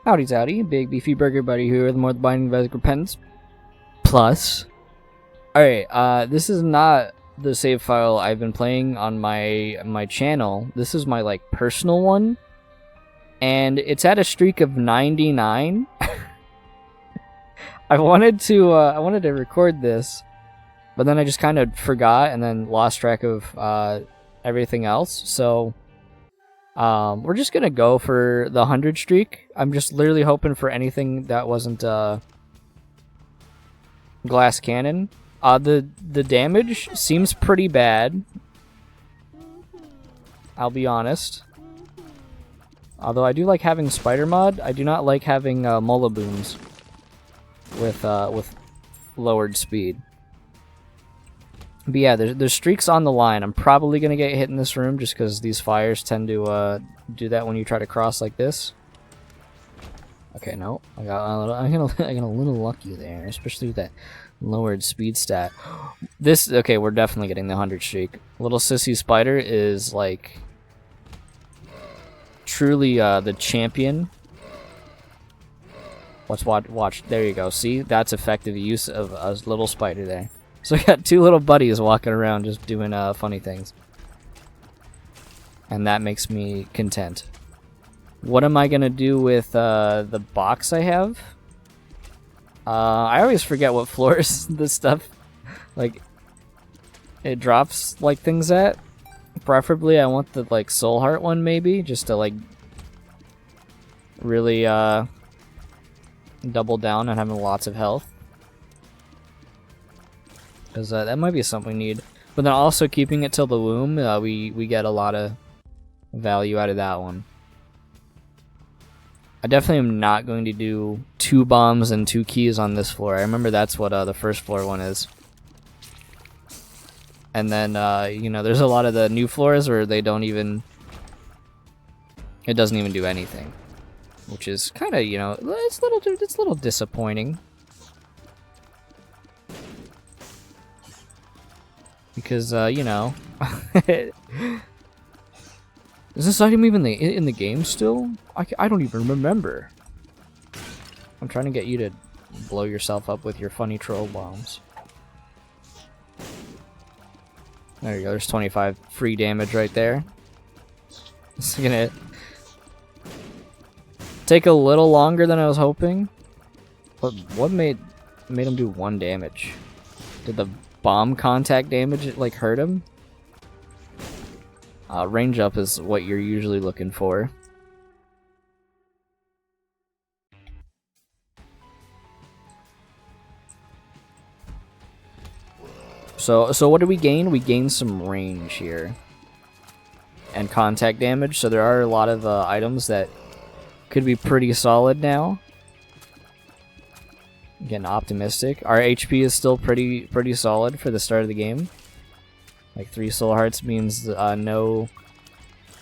Howdy Zowdy, Big Beefy Burger Buddy here with more The Binding of Isaac Repentance Plus. Alright, this is not the save file I've been playing on my channel. This is my, like, personal one. And it's at a streak of 99. I wanted to record this, but then I just kind of forgot and then lost track of everything else. So we're just gonna go for the 100 streak. I'm just literally hoping for anything that wasn't glass cannon. The damage seems pretty bad, I'll be honest. Although I do like having spider mod, I do not like having Mullaboons with lowered speed. But yeah, there's streaks on the line. I'm probably gonna get hit in this room just because these fires tend to do that when you try to cross like this. Okay, no, I got a little lucky there, especially with that lowered speed stat. Okay, we're definitely getting the 100 streak. Little Sissy Spider is like truly the champion. Watch. There you go. See, that's effective use of a little spider there. So I got two little buddies walking around just doing funny things. And that makes me content. What am I going to do with the box I have? I always forget what floors this stuff, like, it drops, like, things at. Preferably I want the, like, soul heart one, maybe, just to, like, really double down on having lots of health. Because that might be something we need. But then also keeping it till the womb, we get a lot of value out of that one. I definitely am not going to do 2 bombs and 2 keys on this floor. I remember that's what the first floor one is. And then, you know, there's a lot of the new floors where they don't even... It doesn't even do anything. Which is kind of, you know, it's a little disappointing. Because, you know... Is this item even in the game still? I don't even remember. I'm trying to get you to blow yourself up with your funny troll bombs. There you go, there's 25 free damage right there. It's gonna take a little longer than I was hoping. But what made him do 1 damage? Did the bomb contact damage, like, hurt him? Range up is what you're usually looking for. So what do we gain? We gain some range here. And contact damage, so there are a lot of items that could be pretty solid now. Getting optimistic. Our HP is still pretty solid for the start of the game. Like 3 soul hearts means no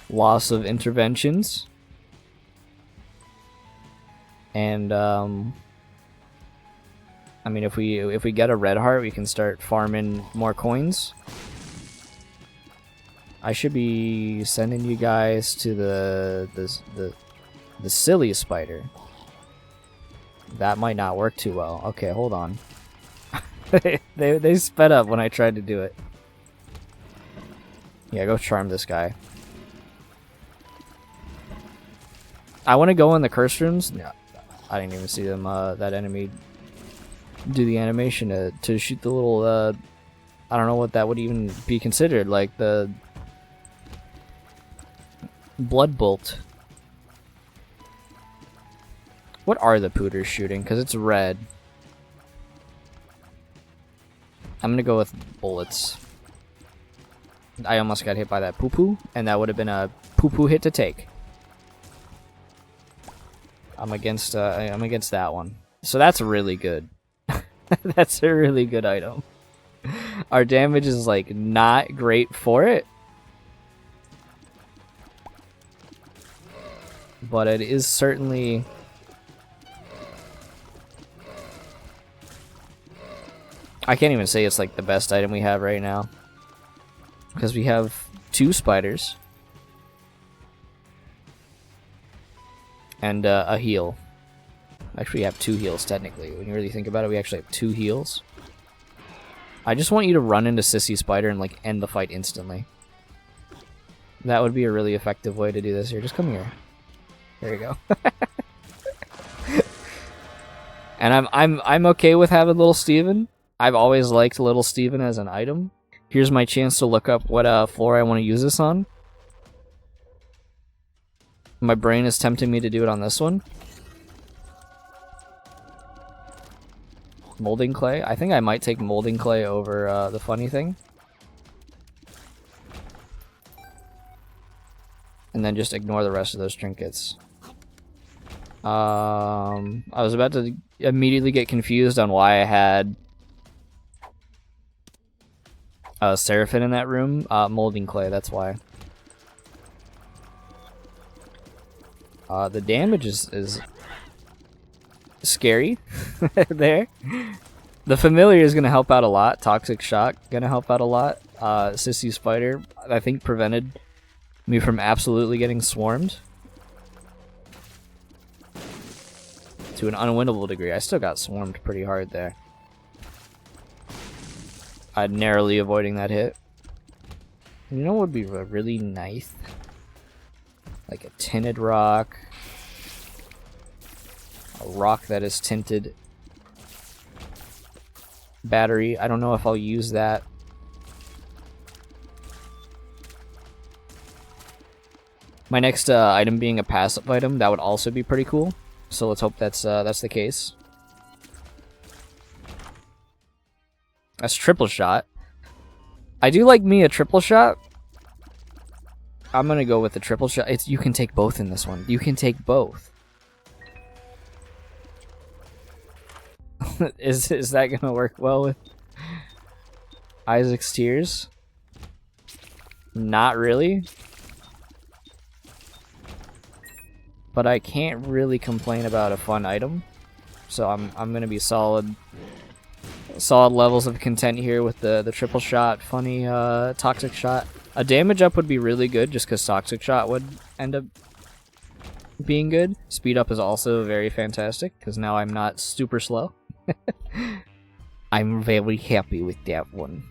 loss of interventions. And I mean, if we get a red heart, we can start farming more coins. I should be sending you guys to the silly spider. That might not work too well. Okay, hold on. they sped up when I tried to do it. Yeah, go charm this guy. I want to go in the curse rooms. No, I didn't even see them. That enemy do the animation to shoot the little. I don't know what that would even be considered. Like the blood bolt. What are the pooters shooting? Because it's red. I'm gonna go with bullets. I almost got hit by that poo-poo, and that would have been a poo-poo hit to take. I'm against that one. So that's really good. That's a really good item. Our damage is, like, not great for it. But it is certainly... I can't even say it's, like, the best item we have right now. Because we have 2 spiders. And a heal. Actually, we have 2 heals, technically. When you really think about it, we actually have 2 heals. I just want you to run into Sissy Spider and, like, end the fight instantly. That would be a really effective way to do this here. Just come here. There you go. And I'm okay with having Little Steven. I've always liked Little Steven as an item. Here's my chance to look up what floor I want to use this on. My brain is tempting me to do it on this one. Molding clay. I think I might take molding clay over the funny thing. And then just ignore the rest of those trinkets. I was about to immediately get confused on why I had Seraphim in that room. Molding clay, that's why. The damage is scary there. The familiar is going to help out a lot. Toxic shock going to help out a lot. Sissy Spider, I think, prevented me from absolutely getting swarmed to an unwinnable degree. I still got swarmed pretty hard there. Narrowly avoiding that hit. You know what would be really nice? Like a tinted rock. A rock that is tinted. Battery. I don't know if I'll use that. My next item being a passive item, that would also be pretty cool. So let's hope that's the case. That's triple shot. I do like me a triple shot. I'm gonna go with the triple shot. You can take both in this one. You can take both. Is that gonna work well with Isaac's tears? Not really. But I can't really complain about a fun item. So I'm gonna be solid levels of content here with the triple shot, funny toxic shot. A damage up would be really good just because toxic shot would end up being good. Speed up is also very fantastic because now I'm not super slow. I'm very happy with that one.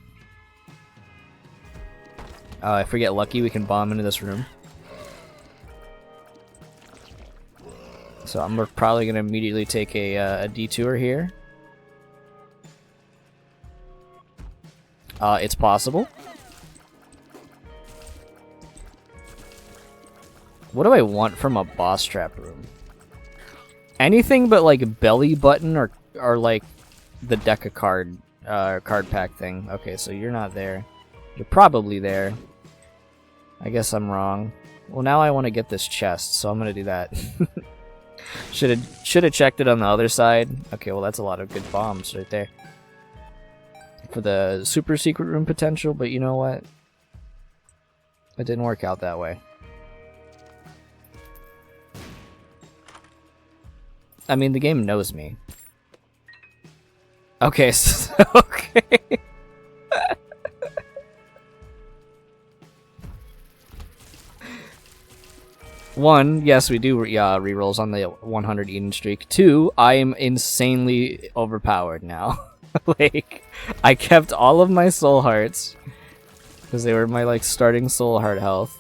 If we get lucky, we can bomb into this room. So I'm probably going to immediately take a detour here. It's possible. What do I want from a boss trap room? Anything but like belly button or like the deck of card pack thing. Okay, so you're not there. You're probably there. I guess I'm wrong. Well, now I want to get this chest, so I'm gonna do that. Should have checked it on the other side. Okay, well that's a lot of good bombs right there for the super secret room potential. But you know what? It didn't work out that way. I mean, the game knows me. Okay, so, okay. One, yes, we do rerolls on the 100 Eden streak. Two, I am insanely overpowered now. Like, I kept all of my soul hearts because they were my like starting soul heart health.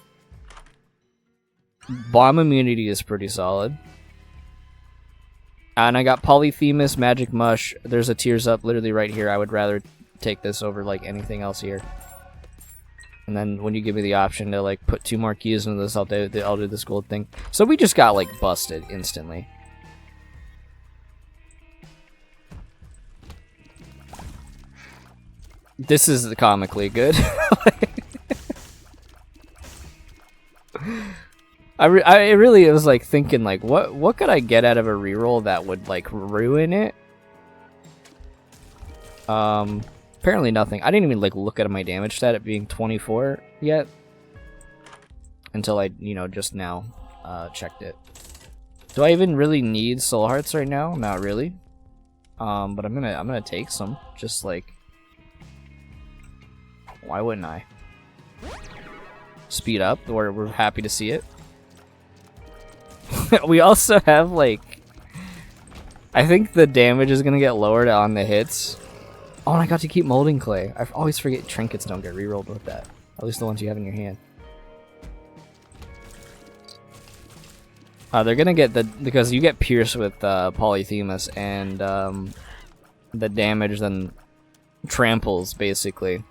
Bomb immunity is pretty solid. And I got Polyphemus, Magic Mush. There's a Tears Up literally right here. I would rather take this over like anything else here. And then when you give me the option to like put 2 more keys into this, I'll do this gold thing. So we just got like busted instantly. This is comically good. I really was like thinking like what could I get out of a reroll that would like ruin it? Apparently nothing. I didn't even like look at my damage stat at being 24 yet until I, you know, just now checked it. Do I even really need soul hearts right now? Not really. But I'm gonna take some. Just like, why wouldn't I? Speed up. We're happy to see it. We also have like I think the damage is gonna get lowered on the hits. Oh, and I got to keep molding clay. I always forget trinkets don't get rerolled with that. At least the ones you have in your hand. They're gonna get because you get pierced with Polyphemus, and the damage then tramples basically.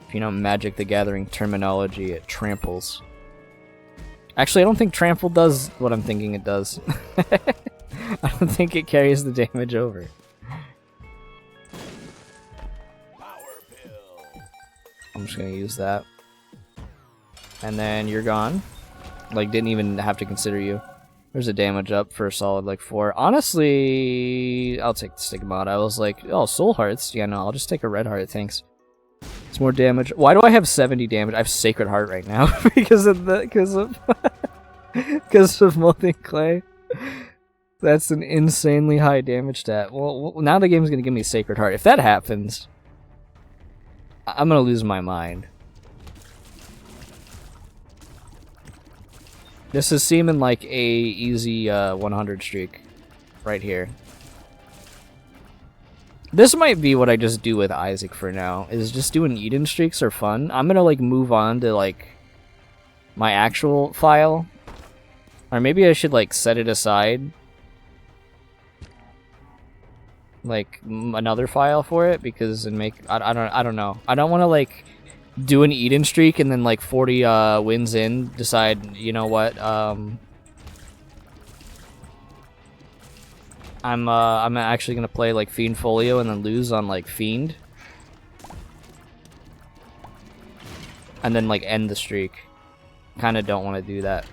If you know Magic the Gathering terminology, it tramples. Actually, I don't think trample does what I'm thinking it does. I don't think it carries the damage over. I'm just gonna use that. And then you're gone. Like, didn't even have to consider you. There's a damage up for a solid, like, 4. Honestly, I'll take the Stigmata. I was like, oh, Soul Hearts? Yeah, no, I'll just take a Red Heart, thanks. It's more damage. Why do I have 70 damage? I have Sacred Heart right now because of Molten Clay. That's an insanely high damage stat. Well, now the game's gonna give me Sacred Heart. If that happens, I'm gonna lose my mind. This is seeming like a easy 100 streak right here. This might be what I just do with Isaac for now, is just doing Eden streaks are fun. I'm gonna like move on to like my actual file. Or maybe I should like set it aside. Like another file for it, because and make I don't know. I don't want to like do an Eden streak and then like 40 wins in decide, you know what, I'm actually gonna play like Fiend Folio and then lose on like Fiend, and then like end the streak. Kind of don't want to do that.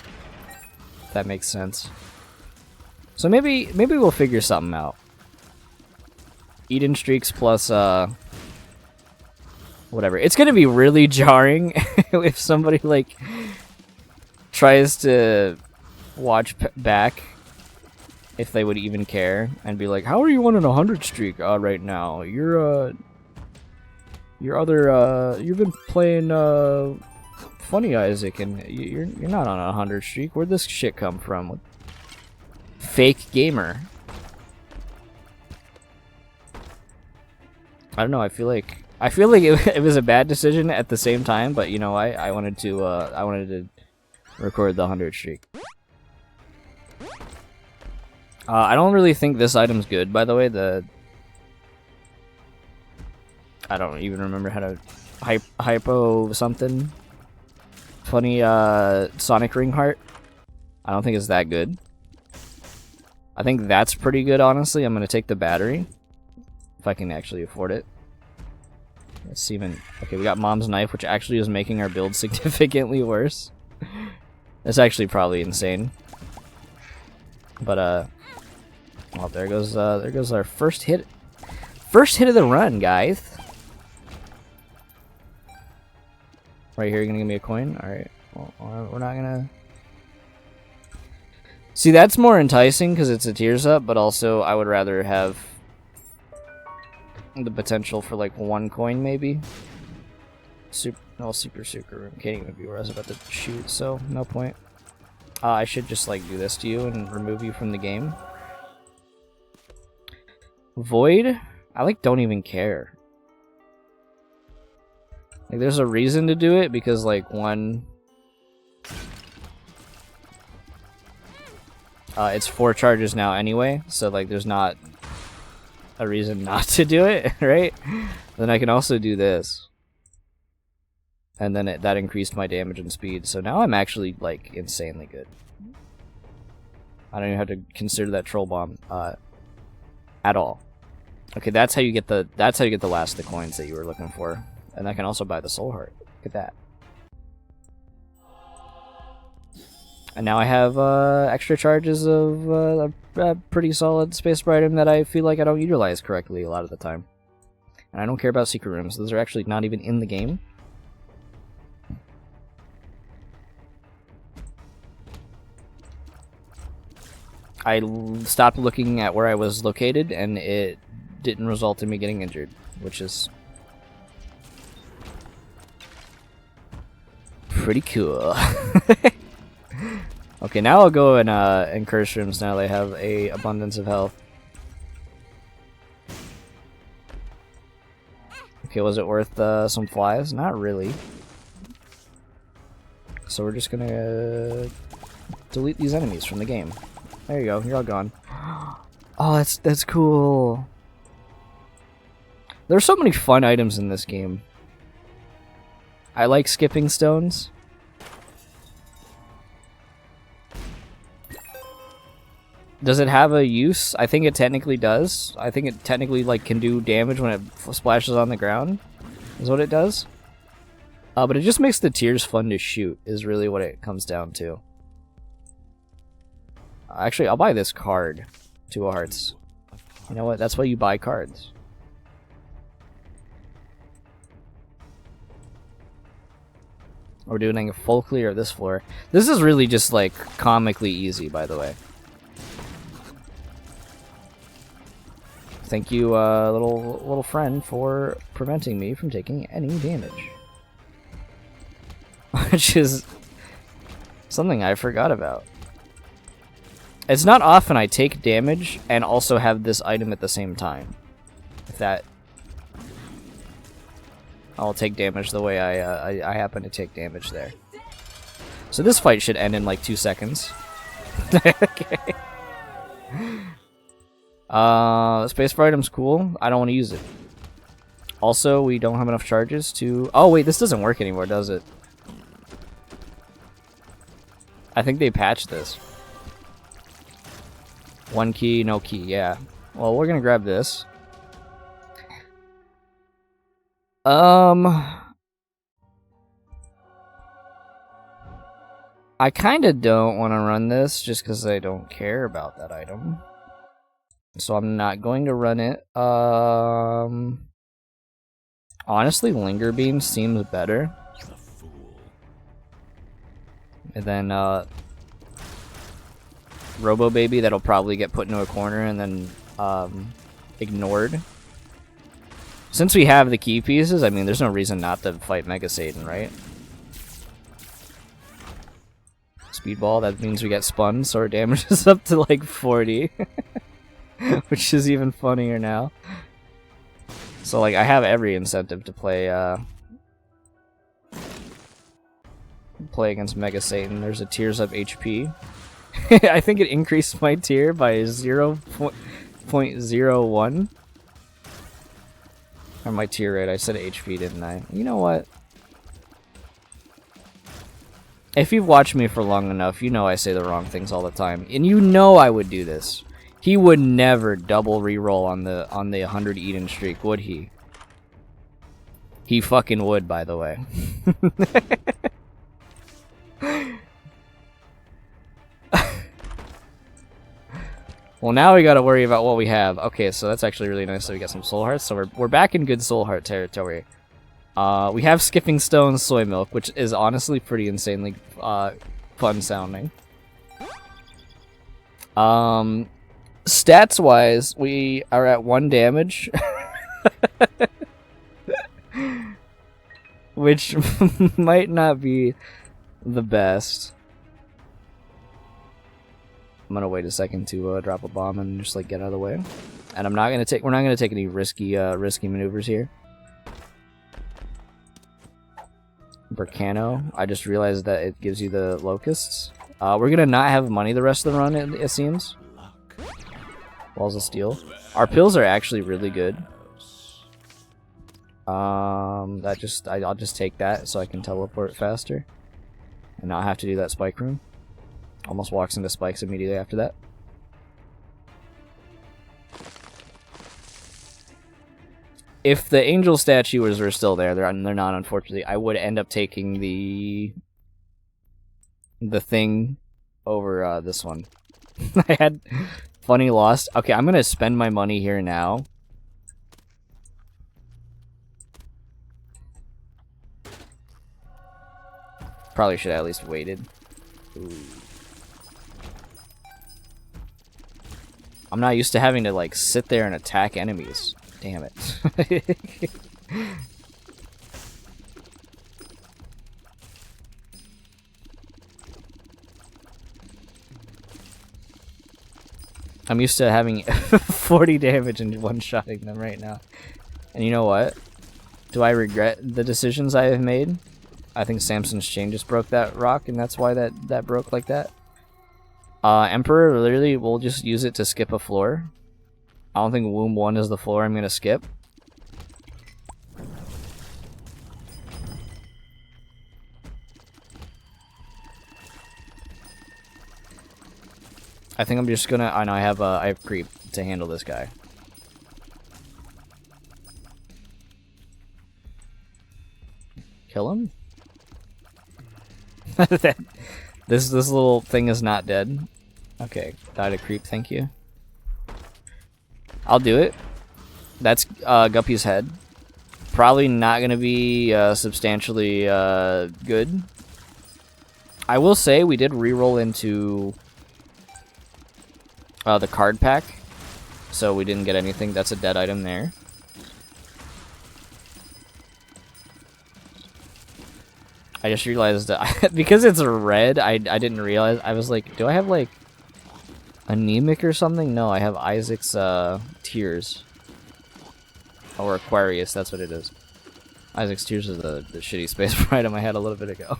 If that makes sense. So maybe we'll figure something out. Eden streaks plus whatever. It's gonna be really jarring if somebody like tries to watch back, if they would even care, and be like, "How are you on a 100 streak right now? You've been playing Funny Isaac, and you're not on a 100 streak. Where'd this shit come from? Fake gamer." I don't know. I feel like it was a bad decision at the same time, but you know, I wanted to record the 100 streak. I don't really think this item's good, by the way. I don't even remember how to hypo something. Funny Sonic Ring Heart. I don't think it's that good. I think that's pretty good, honestly. I'm gonna take the battery if I can actually afford it. Let's see even. Okay, we got Mom's Knife, which actually is making our build significantly worse. That's actually probably insane. But well, there goes our first hit. First hit of the run, guys. Right here, you're gonna give me a coin. All right. Well, we're not gonna. See, that's more enticing because it's a tears up, but also I would rather have the potential for like 1 coin maybe. Super room. Can't even be where I was about to shoot, so no point. I should just like do this to you and remove you from the game. Void? I like don't even care. Like there's a reason to do it because like one, it's 4 charges now anyway, so like there's not a reason not to do it, right? Then I can also do this. And then that increased my damage and speed, so now I'm actually like insanely good. I don't even have to consider that troll bomb at all. Okay, that's how you get the last of the coins that you were looking for. And I can also buy the soul heart. Look at that. And now I have extra charges of a pretty solid space item that I feel like I don't utilize correctly a lot of the time. And I don't care about secret rooms. Those are actually not even in the game. I stopped looking at where I was located, and it didn't result in me getting injured, which is pretty cool. Okay, now I'll go and curse rooms now they have a abundance of health. Okay, was it worth some flies? Not really. So we're just gonna delete these enemies from the game. There you go, you're all gone. Oh, that's cool. There's so many fun items in this game. I like skipping stones. Does it have a use? I think it technically does. I think it technically like can do damage when it splashes on the ground. Is what it does. But it just makes the tears fun to shoot. Is really what it comes down to. Actually, I'll buy this card. 2 of hearts. You know what? That's why you buy cards. We're doing a full clear of this floor. This is really just like comically easy, by the way. Thank you, little friend, for preventing me from taking any damage. Which is something I forgot about. It's not often I take damage and also have this item at the same time. If that... I'll take damage the way I happen to take damage there. So this fight should end in like 2 seconds. Okay. Spacebar item's cool. I don't want to use it. Also, we don't have enough charges to... Oh wait, this doesn't work anymore, does it? I think they patched this. 1 key, no key, yeah. Well, we're gonna grab this. I kinda don't want to run this just because I don't care about that item. So I'm not going to run it. Honestly, Linger Beam seems better. And then, Robo Baby, that'll probably get put into a corner and then, ignored. Since we have the key pieces, I mean, there's no reason not to fight Mega Satan, right? Speedball, that means we get spun, so our damage is up to like 40. Which is even funnier now. So, like, I have every incentive to play, play against Mega Satan. There's a Tears Up HP. I think it increased my tier by 0.01. Or my tier rate. I said HP, didn't I? You know what? If you've watched me for long enough, you know I say the wrong things all the time. And you know I would do this. He would never double reroll on the 100 Eden streak, would he? He fucking would, by the way. Well, now we gotta worry about what we have. Okay, so that's actually really nice that we got some soul hearts. So we're back in good soul heart territory. We have Skipping Stones Soy Milk, which is honestly pretty insanely fun sounding. Stats-wise, we are at 1 damage. Which might not be the best. I'm gonna wait a second to drop a bomb and just like get out of the way. And we're not gonna take any risky maneuvers here. Burkano, I just realized that it gives you the locusts. We're gonna not have money the rest of the run, it seems. Walls of Steel. Our pills are actually really good. I'll just take that so I can teleport faster. And not have to do that spike room. Almost walks into spikes immediately after that. If the angel statues were still there, they're not, unfortunately. I would end up taking the thing over this one. I had funny lost. Okay, I'm gonna spend my money here now. Probably should have at least waited. Ooh. I'm not used to having to like sit there and attack enemies. Damn it. I'm used to having 40 damage and one-shotting them right now. And you know what? Do I regret the decisions I have made? I think Samson's chain just broke that rock, and that's why that broke like that. Emperor, literally, we'll just use it to skip a floor. I don't think Womb 1 is the floor I'm gonna skip. I think I'm just gonna. I know I have creep to handle this guy. Kill him. This little thing is not dead. Okay, died a creep. Thank you. I'll do it. That's Guppy's head. Probably not gonna be substantially good. I will say we did reroll into the card pack, so we didn't get anything. That's a dead item there. I just realized that because it's red, I didn't realize. I was like, do I have like anemic or something? No, I have Isaac's tears. Or Aquarius, that's what it is. Isaac's tears is the shitty space item I had a little bit ago.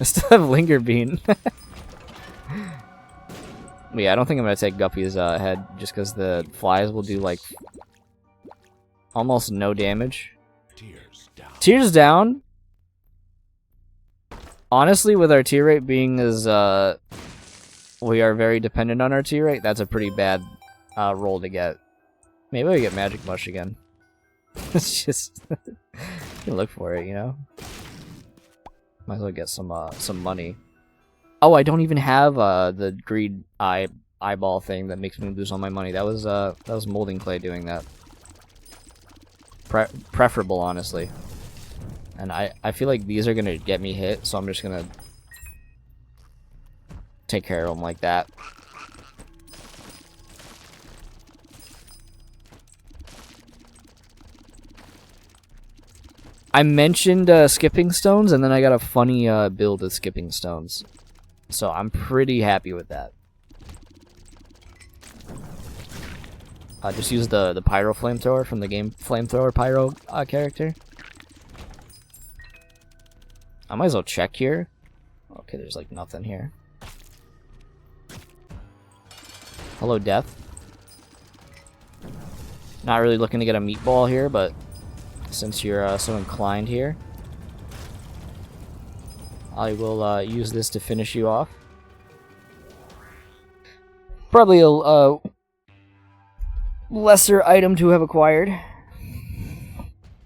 I still have Linger Bean. Yeah, I don't think I'm gonna take Guppy's head just because the flies will do like almost no damage. Tears down. Honestly, with our tear rate being as we are very dependent on our tear rate, that's a pretty bad roll to get. Maybe we get Magic Mush again. It's just you can look for it, you know. Might as well get some money. Oh, I don't even have the greed eyeball thing that makes me lose all my money. That was Molding Clay doing that. Preferable, honestly. And I feel like these are gonna get me hit, so I'm just gonna take care of them like that. I mentioned skipping stones, and then I got a funny build of skipping stones. So I'm pretty happy with that. I just used the Pyro Flamethrower from the game Flamethrower Pyro character. I might as well check here. Okay, there's like nothing here. Hello, Death. Not really looking to get a meatball here, but since you're so inclined here, I will use this to finish you off. Probably a lesser item to have acquired,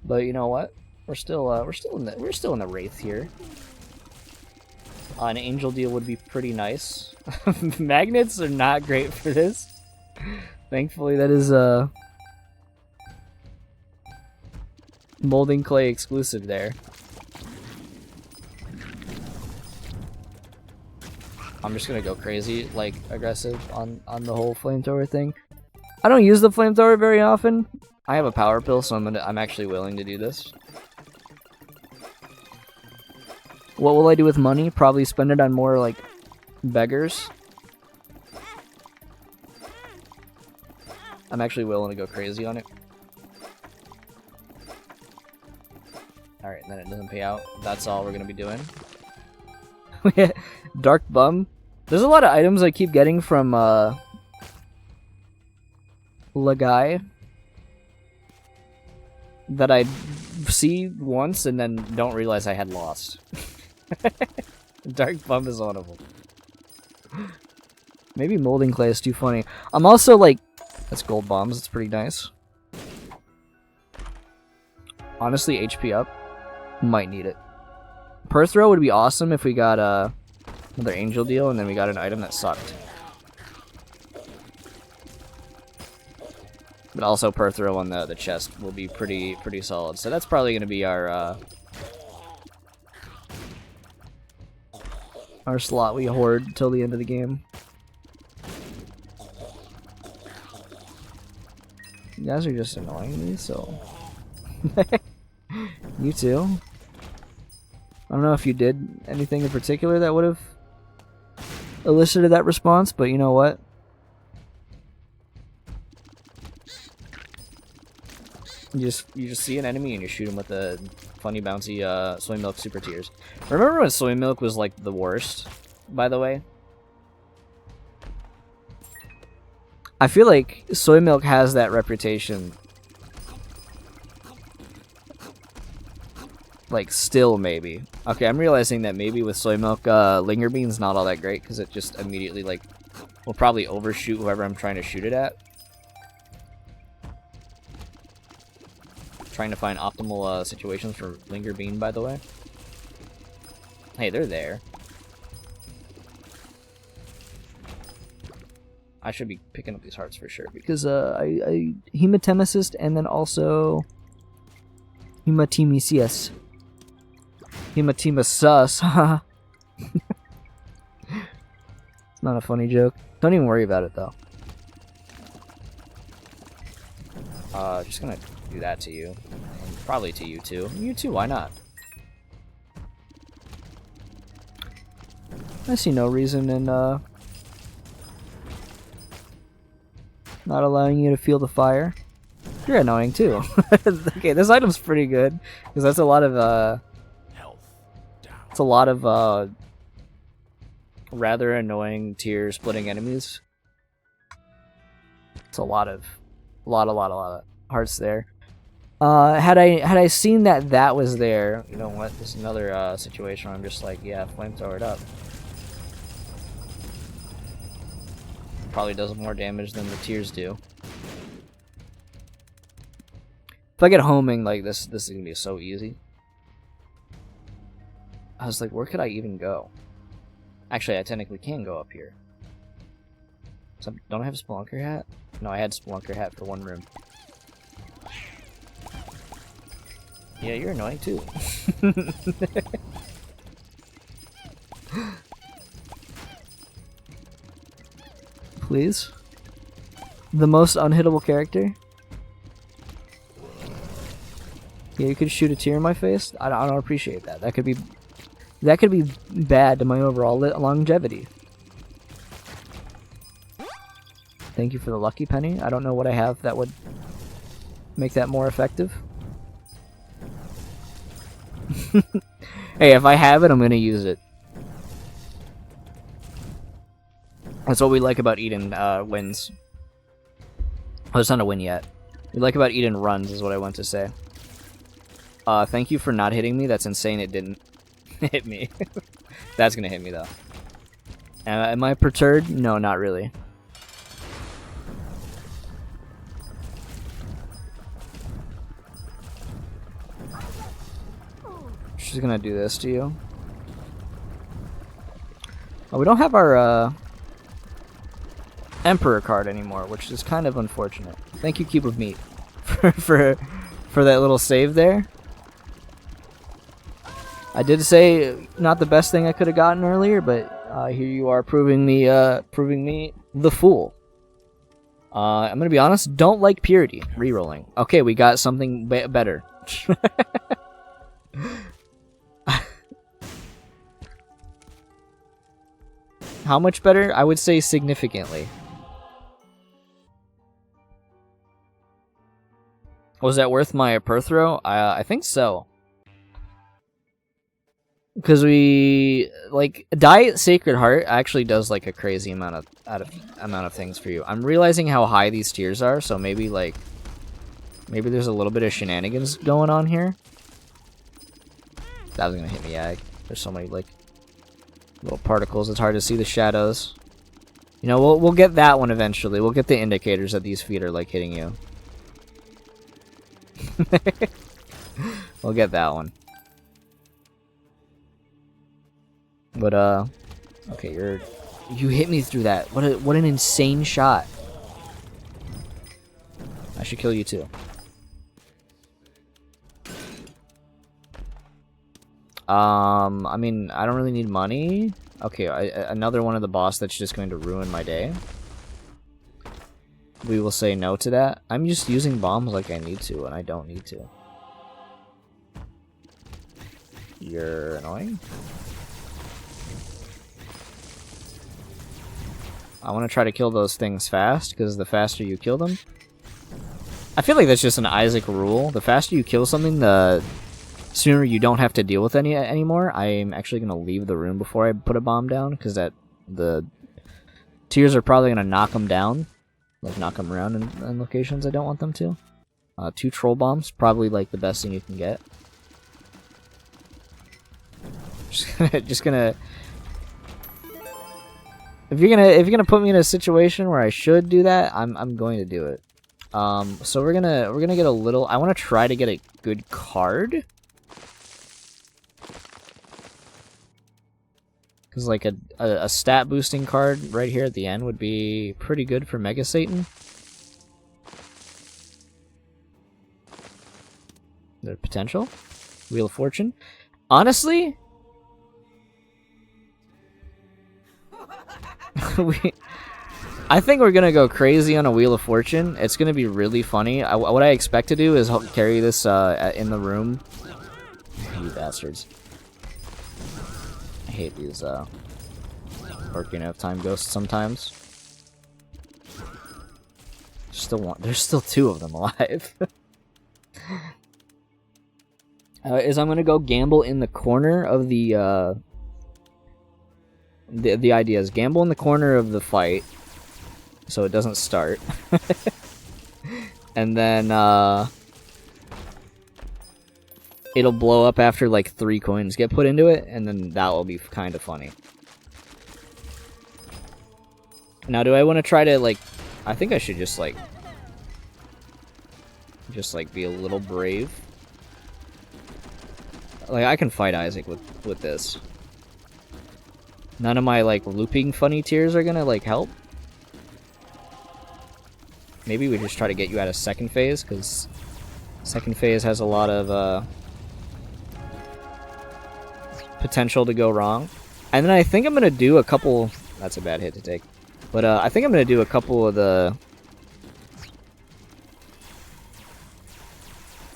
but you know what? We're still in the Wraith here. An Angel deal would be pretty nice. Magnets are not great for this. Thankfully, that is Molding Clay exclusive there. I'm just gonna go crazy, like aggressive on the whole flamethrower thing. I don't use the flamethrower very often. I have a power pill, so I'm actually willing to do this. What will I do with money? Probably spend it on more like beggars. I'm actually willing to go crazy on it. Alright, and then it doesn't pay out. That's all we're gonna be doing. Dark Bum. There's a lot of items I keep getting from Lagai that I see once and then don't realize I had lost. Dark Bum is one of them. Maybe Molding Clay is too funny. I'm also like, that's gold bombs. It's pretty nice. Honestly, HP up. Might need it. Perthrow would be awesome if we got another Angel deal and then we got an item that sucked. But also Perthrow on the chest will be pretty solid. So that's probably going to be our slot we hoard till the end of the game. You guys are just annoying me, so... You too. I don't know if you did anything in particular that would have elicited that response, but you know what? You just see an enemy and you shoot him with the funny bouncy soy milk super tears. Remember when soy milk was like the worst, by the way? I feel like soy milk has that reputation. Like, still maybe. Okay, I'm realizing that maybe with soy milk, Linger Bean's not all that great because it just immediately, like, will probably overshoot whoever I'm trying to shoot it at. Trying to find optimal situations for Linger Bean, by the way. Hey, they're there. I should be picking up these hearts for sure because I Hematemicist and then also Hematemicius. Hematemesus. It's not a funny joke. Don't even worry about it though. Just gonna do that to you. And probably to you too. You too, why not? I see no reason in not allowing you to feel the fire. You're annoying too. Okay, this item's pretty good because that's a lot of it's a lot of rather annoying tier splitting enemies. It's a lot of hearts there. Had I seen that was there, you know what? This is another situation where I'm just like, yeah, flamethrower it up. Probably does more damage than the tiers do. If I get homing like this is gonna be so easy. I was like, where could I even go? Actually, I technically can go up here. So, don't I have a Spelunker hat? No, I had Spelunker hat for one room. Yeah, you're annoying too. Please? The most unhittable character? Yeah, you could shoot a tear in my face? I don't appreciate that. That could be bad to my overall longevity. Thank you for the lucky penny. I don't know what I have that would make that more effective. Hey, if I have it, I'm gonna use it. That's what we like about Eden wins. Oh, it's not a win yet. We like about Eden runs is what I want to say. Thank you for not hitting me. That's insane it didn't hit me. That's gonna hit me though. Am I perturbed? No, not really. She's gonna do this to you. Oh, we don't have our Emperor card anymore, which is kind of unfortunate. Thank you, Cube of Meat, for that little save there. I did say not the best thing I could have gotten earlier, but here you are proving me the fool. I'm gonna be honest. Don't like Purity rerolling. Okay, we got something better. How much better? I would say significantly. Was that worth my Perthrow? I think so. Because we like Diet Sacred Heart actually does like a crazy amount of things for you. I'm realizing how high these tiers are, so maybe there's a little bit of shenanigans going on here. That was gonna hit me, yeah. There's so many like little particles. It's hard to see the shadows. You know, we'll get that one eventually. We'll get the indicators that these feet are like hitting you. We'll get that one. But okay, you hit me through that. What an insane shot. I should kill you too. I mean, I don't really need money. Okay, another one of the boss that's just going to ruin my day. We will say no to that. I'm just using bombs like I need to, and I don't need to. You're annoying. I want to try to kill those things fast, because the faster you kill them, I feel like that's just an Isaac rule. The faster you kill something, the sooner you don't have to deal with any anymore. I'm actually gonna leave the room before I put a bomb down, because the tears are probably gonna knock them down, like knock them around in locations I don't want them to. 2 troll bombs, probably like the best thing you can get. Just gonna. If you're gonna put me in a situation where I should do that, I'm going to do it. So we're gonna get a little. I want to try to get a good card. Because like a stat boosting card right here at the end would be pretty good for Mega Satan. The potential. Wheel of Fortune. Honestly, I think we're gonna go crazy on a Wheel of Fortune. It's gonna be really funny. What I expect to do is carry this in the room. You bastards. I hate these Ocarina of Time ghosts sometimes. There's still 2 of them alive. I'm gonna go gamble in the corner of the idea is gamble in the corner of the fight so it doesn't start. And then it'll blow up after like 3 coins get put into it, and then that will be kind of funny. Now, do I want to try to like... I think I should just like be a little brave. Like, I can fight Isaac with this. None of my like looping funny tears are gonna like help. Maybe we just try to get you out of second phase, because second phase has a lot of potential to go wrong. And then I think I'm gonna do a couple. That's a bad hit to take, but I think I'm gonna do a couple of the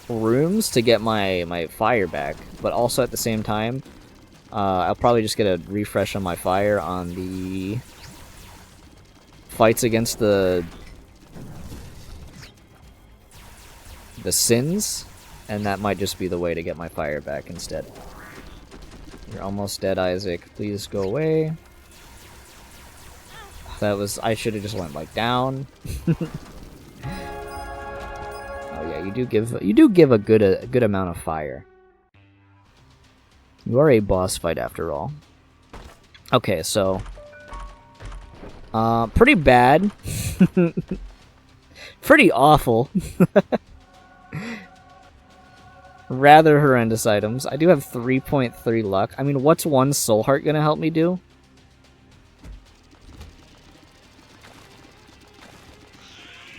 rooms to get my fire back, but also at the same time, I'll probably just get a refresh on my fire on the fights against the sins, and that might just be the way to get my fire back instead. You're almost dead, Isaac. Please go away. That was... I should have just went like down. Oh yeah, you do give a good amount of fire. You are a boss fight after all. Okay, so pretty bad. Pretty awful. Rather horrendous items. I do have 3.3 luck. I mean, what's 1 soul heart gonna help me do?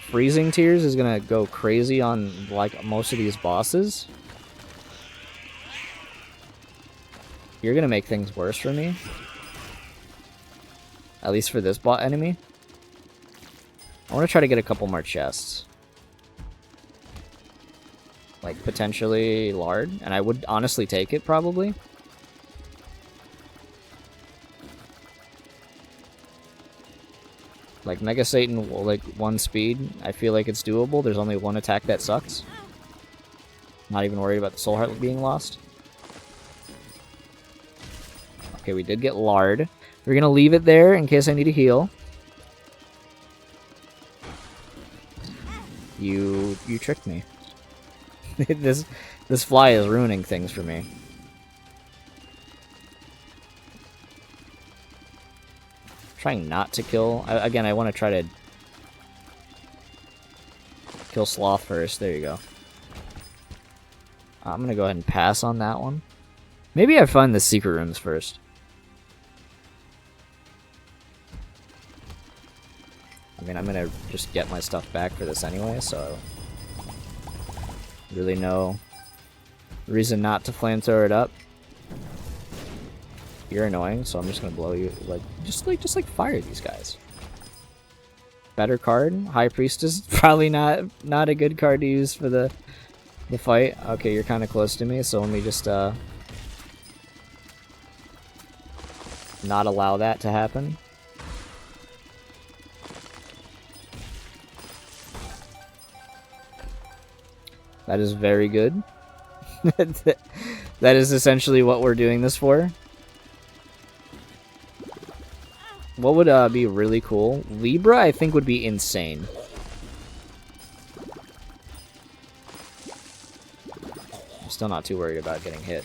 Freezing Tears is gonna go crazy on like most of these bosses. You're gonna make things worse for me. At least for this bot enemy. I want to try to get a couple more chests. Like, potentially lard. And I would honestly take it, probably. Like, Mega Satan, like, 1 speed. I feel like it's doable. There's only 1 attack that sucks. Not even worried about the soul heart being lost. Okay, we did get lard. We're gonna leave it there in case I need a heal. You tricked me. This fly is ruining things for me. Trying not to kill. Again, I want to try to kill Sloth first. There you go. I'm gonna go ahead and pass on that one. Maybe I find the secret rooms first. I mean, I'm gonna just get my stuff back for this anyway, so really no reason not to flamethrower it up. You're annoying, so I'm just gonna blow you. Just fire these guys. Better card, High Priestess. Probably not a good card to use for the fight. Okay, you're kind of close to me, so let me just not allow that to happen. That is very good. That is essentially what we're doing this for. What would be really cool? Libra, I think, would be insane. I'm still not too worried about getting hit.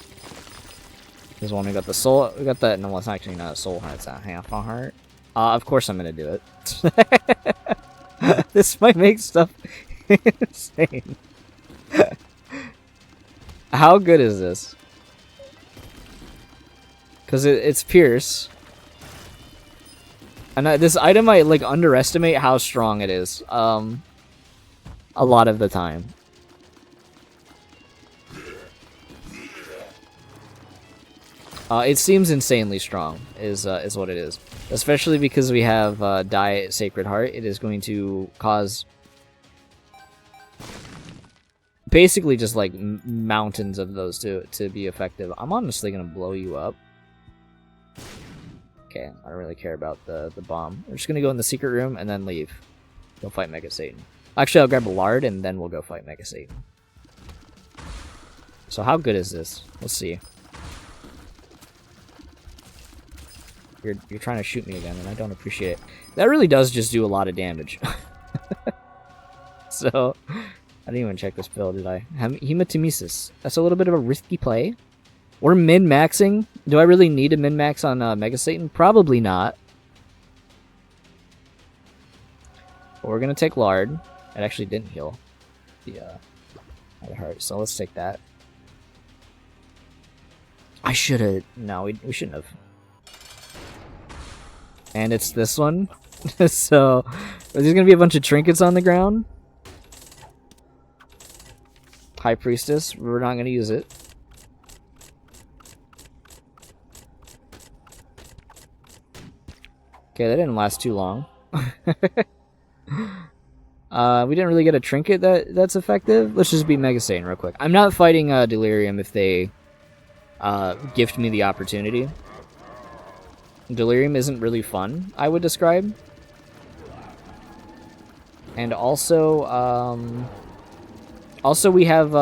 Because when we got the soul, we got that. No, it's actually not a soul heart. It's a half a heart. Of course I'm gonna do it. This might make stuff insane. How good is this? Because it's Pierce. And this item, I like underestimate how strong it is. A lot of the time. It seems insanely strong, is what it is. Especially because we have Die Sacred Heart, it is going to cause basically just like mountains of those to be effective. I'm honestly gonna blow you up. Okay, I don't really care about the bomb. We're just gonna go in the secret room and then leave. Go fight Mega Satan. Actually, I'll grab a lard and then we'll go fight Mega Satan. So how good is this? Let's see. You're trying to shoot me again, and I don't appreciate it. That really does just do a lot of damage. So, I didn't even check this pill, did I? Hematemesis. That's a little bit of a risky play. We're min-maxing. Do I really need to min-max on Mega Satan? Probably not. But we're going to take Lard. It actually didn't heal the heart, so let's take that. I should have... No, we shouldn't have. And it's this one. So, there's going to be a bunch of trinkets on the ground. High Priestess. We're not going to use it. Okay, that didn't last too long. We didn't really get a trinket that's effective. Let's just beat Mega Satan real quick. I'm not fighting Delirium if they gift me the opportunity. Delirium isn't really fun, I would describe. And also, we have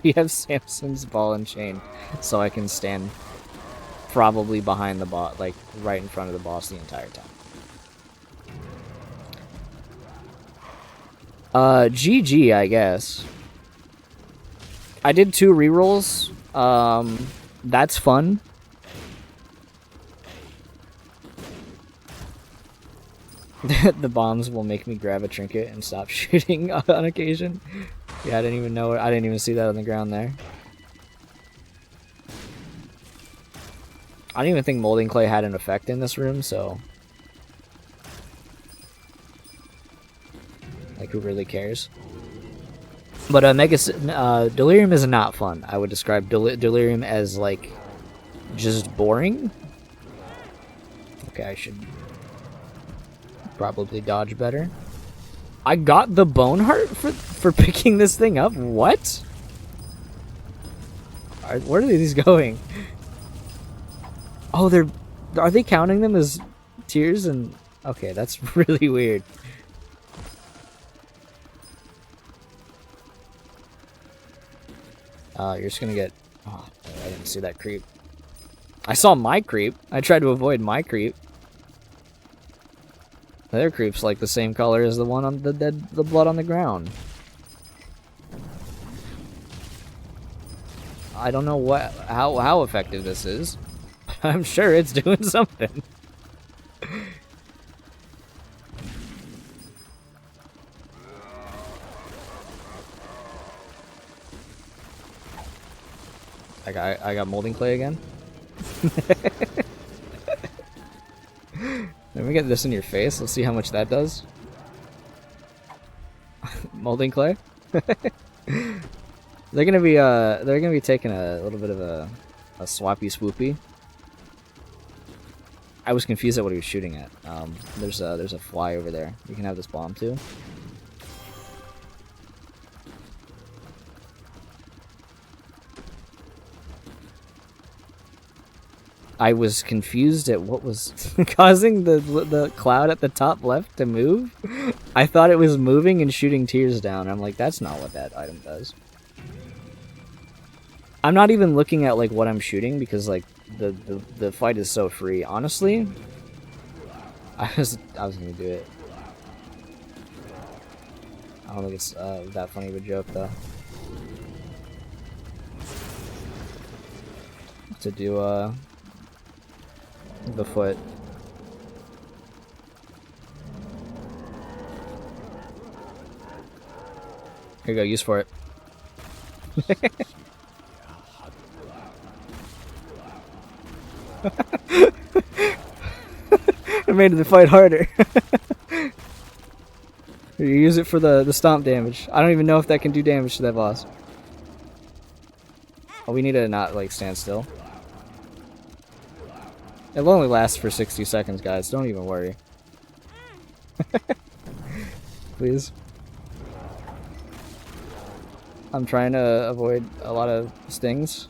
we have Samson's ball and chain, so I can stand probably behind the boss, like right in front of the boss the entire time. GG, I guess. I did 2 rerolls. That's fun. The bombs will make me grab a trinket and stop shooting on occasion. Yeah, I didn't even know it. I didn't even see that on the ground there. I don't even think molding clay had an effect in this room, so like, who really cares? But Delirium is not fun. I would describe Delirium as like just boring. Okay, I should probably dodge better. I got the bone heart for picking this thing up? What? Where are these going? Oh, are they counting them as tears? And okay, that's really weird. You're just gonna get... Oh, I didn't see that creep. I saw my creep. I tried to avoid my creep. The other creep's like the same color as the one on the blood on the ground. I don't know how effective this is. I'm sure it's doing something. I got molding clay again. Let me get this in your face. Let's see how much that does. Molding clay. They're gonna be taking a little bit of a swappy swoopy. I was confused at what he was shooting at. There's a fly over there. You can have this bomb too. I was confused at what was causing the cloud at the top left to move. I thought it was moving and shooting tears down. I'm like, that's not what that item does. I'm not even looking at like what I'm shooting because like the fight is so free. Honestly, I was gonna do it. I don't think it's that funny of a joke though. To do the foot. Here you go, use for it. I made the fight harder. You use it for the stomp damage. I don't even know if that can do damage to that boss. Oh, we need to not like stand still. It'll only last for 60 seconds, guys. Don't even worry. Please. I'm trying to avoid a lot of stings.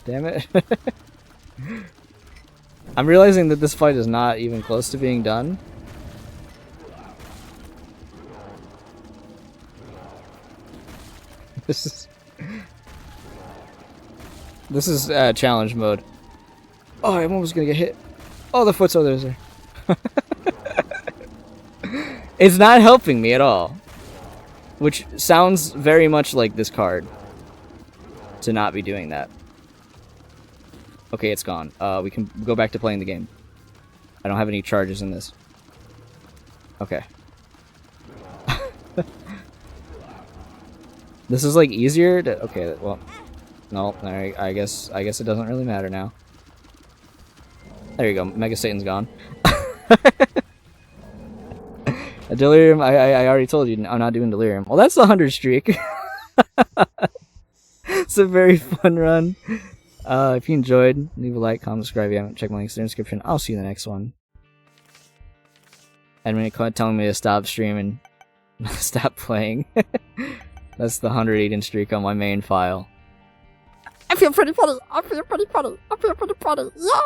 Damn it. I'm realizing that this fight is not even close to being done. This is challenge mode. Oh, I'm almost gonna get hit. Oh, the foot's over there. It's not helping me at all. Which sounds very much like this card. To not be doing that. Okay, it's gone. We can go back to playing the game. I don't have any charges in this. Okay. This is like easier to... Okay, well... No, I guess it doesn't really matter now. There you go, Mega Satan's gone. A Delirium, I already told you I'm not doing Delirium. Well, that's the 100 streak. It's a very fun run. If you enjoyed, leave a like, comment, subscribe if you haven't. Check my links in the description. I'll see you in the next one. And when you're telling me to stop streaming, stop playing. That's the 100 streak on my main file. I feel pretty funny. I feel pretty funny. I feel pretty funny. Yeah!